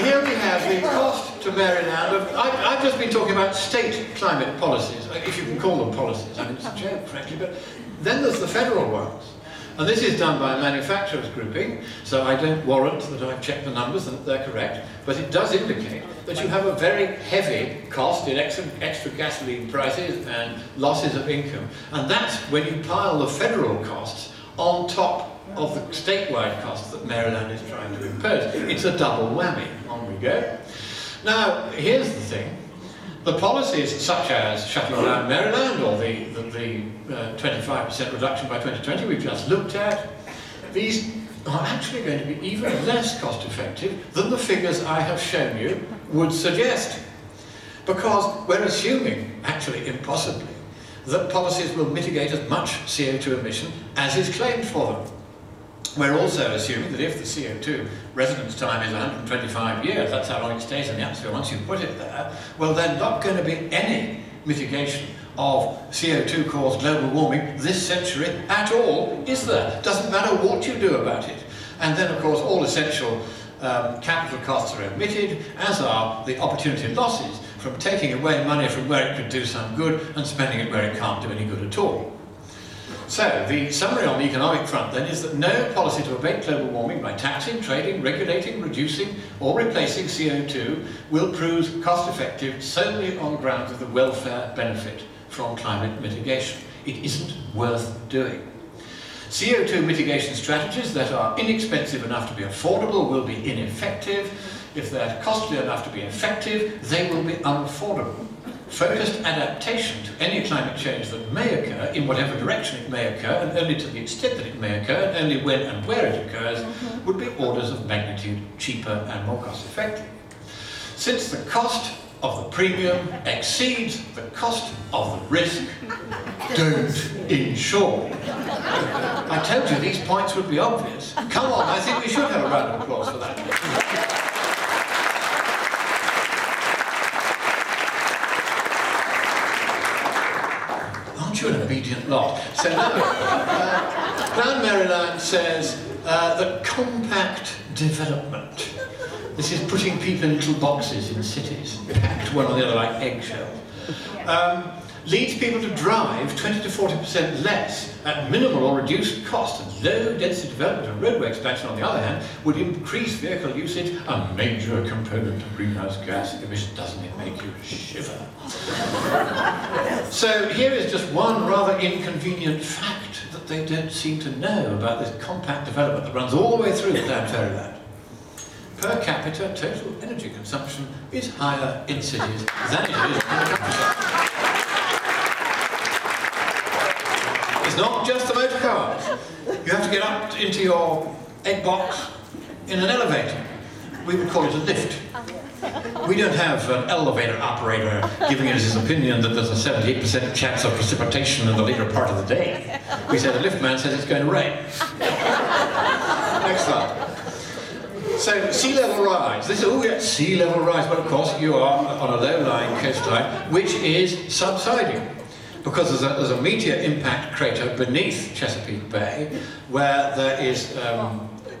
here we have the cost to Maryland of, I've just been talking about state climate policies, if you can call them policies. I mean, it's a joke, frankly, but then there's the federal ones. And this is done by a manufacturers grouping, so I don't warrant that I've checked the numbers and that they're correct, but it does indicate that you have a very heavy cost in extra gasoline prices and losses of income. And that's when you pile the federal costs on top of the statewide costs that Maryland is trying to impose. It's a double whammy. On we go. Now, here's the thing. The policies such as shutting down Maryland or the 25% reduction by 2020 we've just looked at, these are actually going to be even less cost effective than the figures I have shown you would suggest. Because we're assuming, actually impossibly, that policies will mitigate as much CO2 emission as is claimed for them. We're also assuming that if the CO2 residence time is 125 years, that's how long it stays in the atmosphere once you put it there, well, there's not going to be any mitigation of CO2 caused global warming this century at all, is there? Doesn't matter what you do about it. And then, of course, all essential capital costs are omitted, as are the opportunity losses from taking away money from where it could do some good and spending it where it can't do any good at all. So, the summary on the economic front then is that no policy to abate global warming by taxing, trading, regulating, reducing or replacing CO2 will prove cost effective solely on grounds of the welfare benefit from climate mitigation. It isn't worth doing. CO2 mitigation strategies that are inexpensive enough to be affordable will be ineffective. If they're costly enough to be effective, they will be unaffordable. Focused adaptation to any climate change that may occur, in whatever direction it may occur, and only to the extent that it may occur, and only when and where it occurs, would be orders of magnitude cheaper and more cost effective. Since the cost of the premium exceeds the cost of the risk, don't insure. I told you these points would be obvious. Come on, I think we should have a round of applause for that. You're an obedient lot. So now, PlanMaryland says that compact development, this is putting people in little boxes in cities, packed one on the other like eggshells, leads people to drive 20 to 40% less at minimal or reduced cost, and low density development and roadway expansion, on the other hand, would increase vehicle usage, a major component of greenhouse gas emissions. Doesn't it make you shiver? So here is just one rather inconvenient fact that they don't seem to know about this compact development that runs all the way through PlanFairyland. Per capita total energy consumption is higher in cities than it is in the countryside. It's not just the motor cars. You have to get up into your egg box in an elevator. We would call it a lift. We don't have an elevator operator giving us his opinion that there's a 78% chance of precipitation in the later part of the day. We say the lift man says it's going to rain. Next slide. So, sea level rise. This is, oh yeah, sea level rise. Well, of course, you are on a low-lying coastline, which is subsiding. Because there's a meteor impact crater beneath Chesapeake Bay, where there is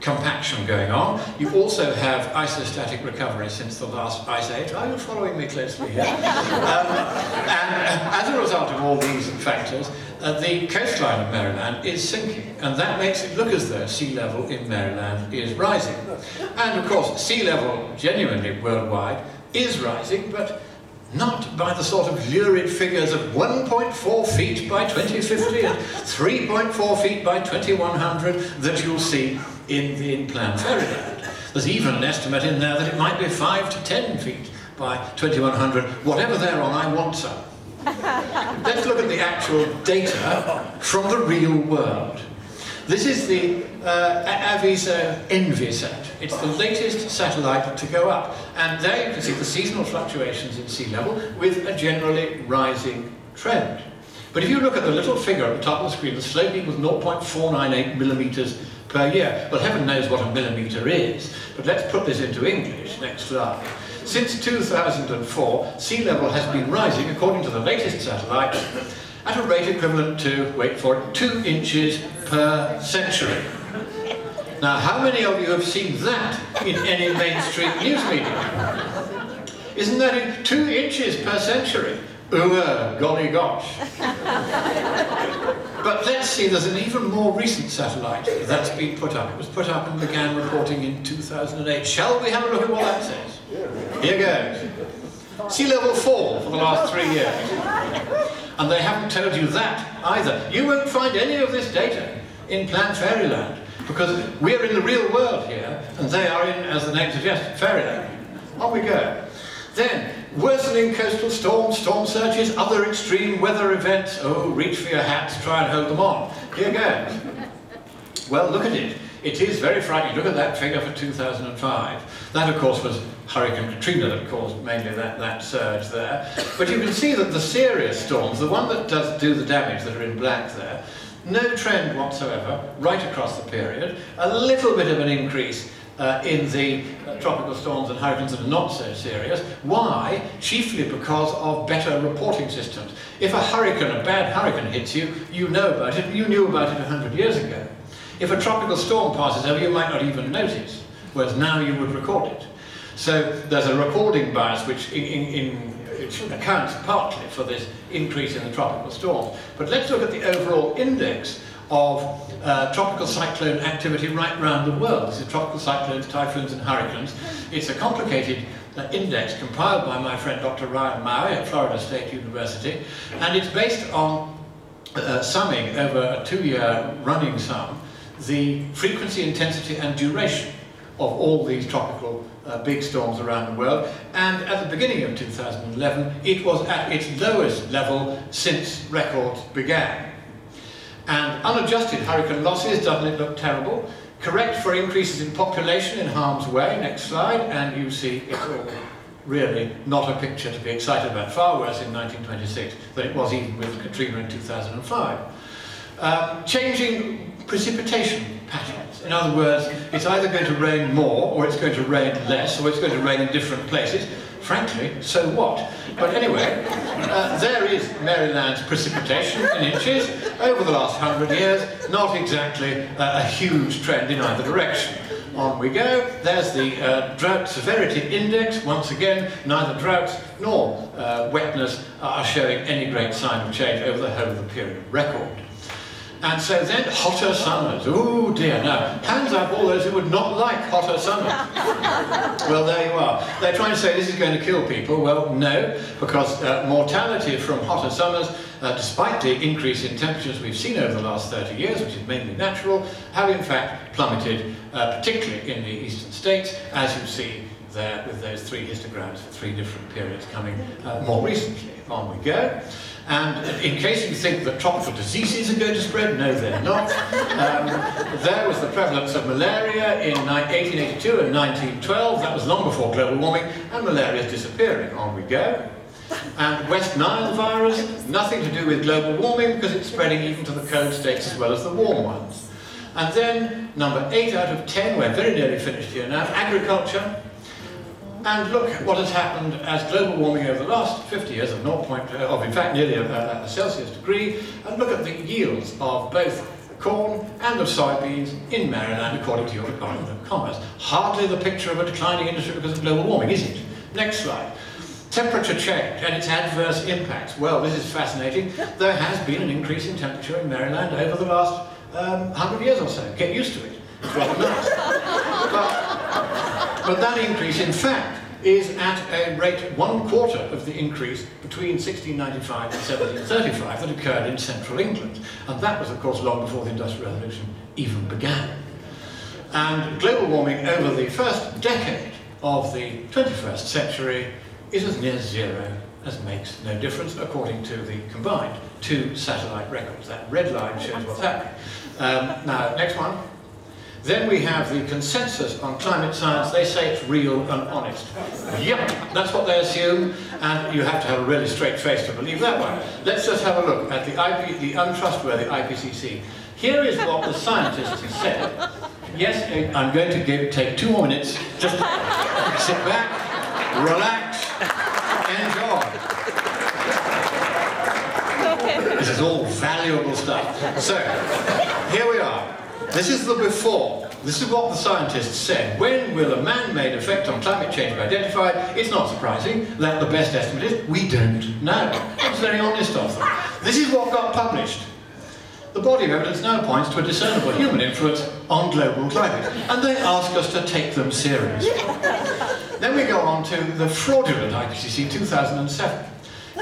compaction going on. You also have isostatic recovery since the last ice age. Are you following me closely here? And as a result of all these factors, the coastline of Maryland is sinking, and that makes it look as though sea level in Maryland is rising. And of course, sea level genuinely worldwide is rising, but not by the sort of lurid figures of 1.4 feet by 2050 and 3.4 feet by 2100 that you'll see in PlanFairyland. There's even an estimate in there that it might be 5 to 10 feet by 2100. Whatever they're on, I want some. Let's look at the actual data from the real world. This is the Aviso Envisat. It's the latest satellite to go up. And there you can see the seasonal fluctuations in sea level with a generally rising trend. But if you look at the little figure at the top of the screen, the slope equals 0.498 millimeters per year. Well, heaven knows what a millimeter is. But let's put this into English. Next slide. Since 2004, sea level has been rising, according to the latest satellite, at a rate equivalent to, wait for it, 2 inches per century. Now, how many of you have seen that in any mainstream news media? Isn't that 2 inches per century? Golly gosh. But let's see, there's an even more recent satellite that's been put up. It was put up and began reporting in 2008. Shall we have a look at what that says? Here goes. Sea level fall for the last 3 years. And they haven't told you that either. You won't find any of this data in PlanFairyland, because we're in the real world here, and they are in, as the name suggests, fairyland. On we go. Then, worsening coastal storms, storm surges, other extreme weather events. Oh, reach for your hats, try and hold them on. Here goes. Well, look at it. It is very frightening. Look at that figure for 2005. That, of course, was Hurricane Katrina that caused mainly that surge there. But you can see that the serious storms, the one that does do the damage that are in black there, no trend whatsoever right across the period. A little bit of an increase in the tropical storms and hurricanes that are not so serious. Why? Chiefly because of better reporting systems. If a hurricane, a bad hurricane hits you, you know about it. You knew about it 100 years ago. If a tropical storm passes over, you might not even notice, whereas now you would record it. So there's a recording bias which accounts partly for this increase in the tropical storms. But let's look at the overall index of tropical cyclone activity right around the world. This is tropical cyclones, typhoons and hurricanes. It's a complicated index compiled by my friend Dr. Ryan Maui at Florida State University, and it's based on summing over a 2-year running sum the frequency, intensity and duration of all these tropical big storms around the world. And at the beginning of 2011 it was at its lowest level since records began. And unadjusted hurricane losses, doesn't it look terrible? Correct for increases in population in harm's way, next slide, and you see it's all really not a picture to be excited about. Far worse in 1926 than it was even with Katrina in 2005. Changing precipitation patterns. In other words, it's either going to rain more, or it's going to rain less, or it's going to rain in different places. Frankly, so what? But anyway, there is Maryland's precipitation in inches over the last 100 years. Not exactly a huge trend in either direction. On we go. There's the drought severity index. Once again, neither droughts nor wetness are showing any great sign of change over the whole of the period of record. And so then, hotter summers. Oh dear, now, hands up all those who would not like hotter summers. Well, there you are. They're trying to say this is going to kill people. Well, no, because mortality from hotter summers, despite the increase in temperatures we've seen over the last 30 years, which is mainly natural, have in fact plummeted, particularly in the eastern states, as you see there with those 3 histograms for 3 different periods coming more recently. On we go. And in case you think that tropical diseases are going to spread, no they're not. There was the prevalence of malaria in 1882 and 1912. That was long before global warming, and malaria is disappearing. On we go. And West Nile virus, nothing to do with global warming because it's spreading even to the cold states as well as the warm ones. And then, number 8 out of 10, we're very nearly finished here now, agriculture. And look at what has happened as global warming over the last 50 years of in fact nearly a Celsius degree, and look at the yields of both corn and of soybeans in Maryland according to your Department of Commerce. Hardly the picture of a declining industry because of global warming, is it? Next slide. Temperature change and its adverse impacts. Well, this is fascinating. There has been an increase in temperature in Maryland over the last 100 years or so. Get used to it. It's rather nice. But that increase, in fact, is at a rate 1/4 of the increase between 1695 and 1735 that occurred in central England. And that was, of course, long before the Industrial Revolution even began. And global warming over the first decade of the 21st century is as near zero as makes no difference, according to the combined 2 satellite records. That red line shows what's happening. Now, next one. Then we have the consensus on climate science. They say it's real and honest. Yep, that's what they assume, and you have to have a really straight face to believe that one. Let's just have a look at the untrustworthy IPCC. Here is what the scientists have said. Yes, I'm going to take 2 more minutes. Just sit back, relax, enjoy. This is all valuable stuff. So, here we are. This is the before. this is what the scientists said. When will a man-made effect on climate change be identified? It's not surprising that the best estimate is we don't know. That's very honest of them. This is what got published. The body of evidence now points to a discernible human influence on global climate, and they ask us to take them seriously. Then we go on to the fraudulent IPCC 2007.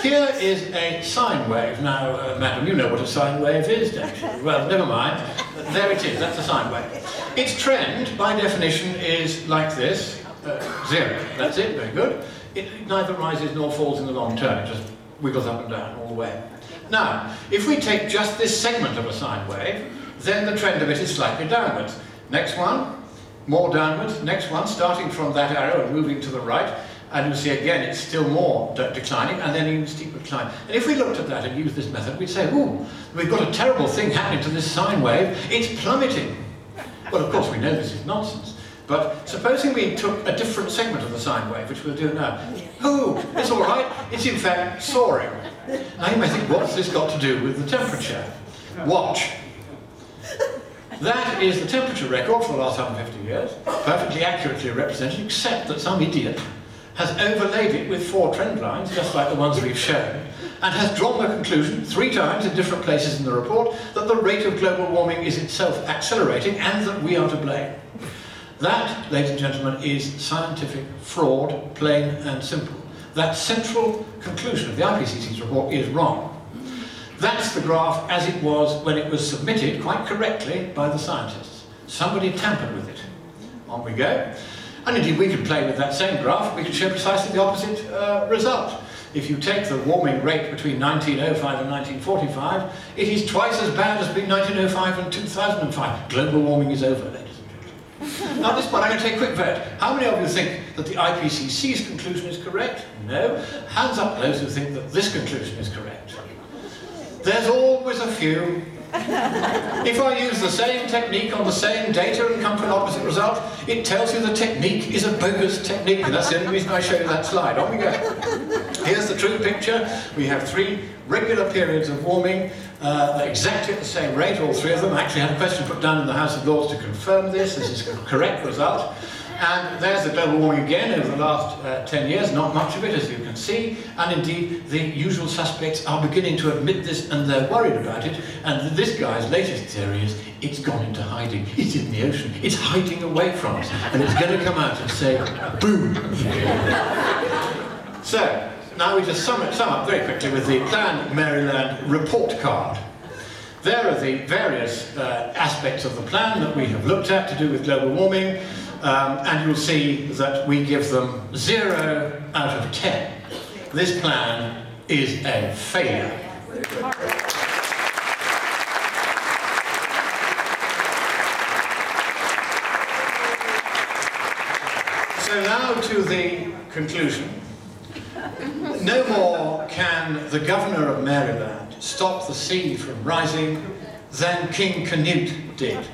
Here is a sine wave. Now, madam, you know what a sine wave is, don't you? Well, never mind. There it is, that's a sine wave. Its trend, by definition, is like this, 0. That's it, very good. It neither rises nor falls in the long term, it just wiggles up and down all the way. Now, if we take just this segment of a sine wave, then the trend of it is slightly downwards. Next one, more downwards. Next one, starting from that arrow and moving to the right. And you'll see again, it's still more declining, and then even steeper decline. And if we looked at that and used this method, we'd say, ooh, we've got a terrible thing happening to this sine wave. It's plummeting. Well, of course, we know this is nonsense. But supposing we took a different segment of the sine wave, which we'll do now. Oh, it's all right. It's in fact soaring. Now you may think, what's this got to do with the temperature? Watch. That is the temperature record for the last 150 years, perfectly accurately represented, except that some idiot has overlaid it with 4 trend lines, just like the ones we've shown, and has drawn the conclusion 3 times in different places in the report that the rate of global warming is itself accelerating and that we are to blame. That, ladies and gentlemen, is scientific fraud, plain and simple. That central conclusion of the IPCC's report is wrong. That's the graph as it was when it was submitted, quite correctly, by the scientists. Somebody tampered with it. On we go. And indeed, we could play with that same graph. We could show precisely the opposite result. If you take the warming rate between 1905 and 1945, it is twice as bad as between 1905 and 2005. Global warming is over, ladies and gentlemen. Now, at this point, I'm going to take a quick vote. How many of you think that the IPCC's conclusion is correct? No. Hands up those who think that this conclusion is correct. There's always a few. If I use the same technique on the same data and come to an opposite result, it tells you the technique is a bogus technique, and that's the only reason I show you that slide. On we go. Here's the true picture. We have 3 regular periods of warming, exactly at the same rate, all 3 of them. I actually had a question put down in the House of Lords to confirm this. This is a correct result. And there's the global warming again over the last 10 years, not much of it, as you can see. And indeed, the usual suspects are beginning to admit this, and they're worried about it. And this guy's latest theory is, it's gone into hiding. It's in the ocean. It's hiding away from us. And it's going to come out and say, boom. So, now we just sum up very quickly with the PlanMaryland report card. There are the various aspects of the plan that we have looked at to do with global warming. And you'll see that we give them 0 out of 10. This plan is a failure. So now to the conclusion. No more can the governor of Maryland stop the sea from rising than King Canute did.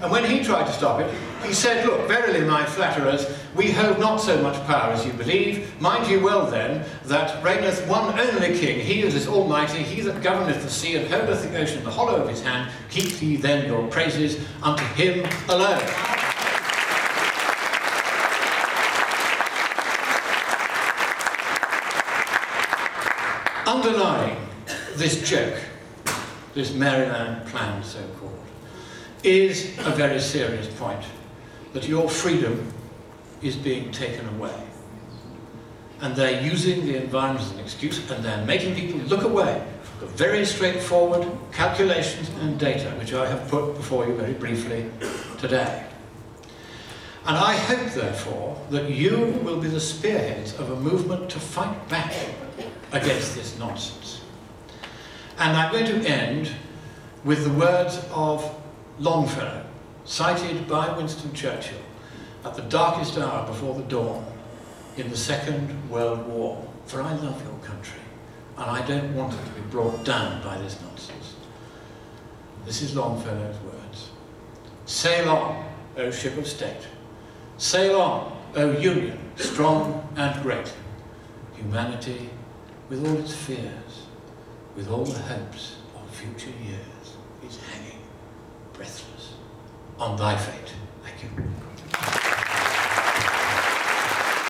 And when he tried to stop it, he said, look, verily, my flatterers, we hold not so much power as you believe. Mind you well, then, that reigneth one only king, he that is almighty, he that governeth the sea and holdeth the ocean in the hollow of his hand. Keep ye then your praises unto him alone. Underlying this joke, this Maryland plan, so-called, is a very serious point, that your freedom is being taken away. And they're using the environment as an excuse, and they're making people look away from very straightforward calculations and data, which I have put before you very briefly today. And I hope, therefore, that you will be the spearheads of a movement to fight back against this nonsense. And I'm going to end with the words of Longfellow, cited by Winston Churchill at the darkest hour before the dawn in the Second World War. For I love your country, and I don't want it to be brought down by this nonsense. This is Longfellow's words. Sail on, O ship of state. Sail on, O Union, strong and great. Humanity, with all its fears, with all the hopes of future years, is hanging breathless on thy fate. Thank you.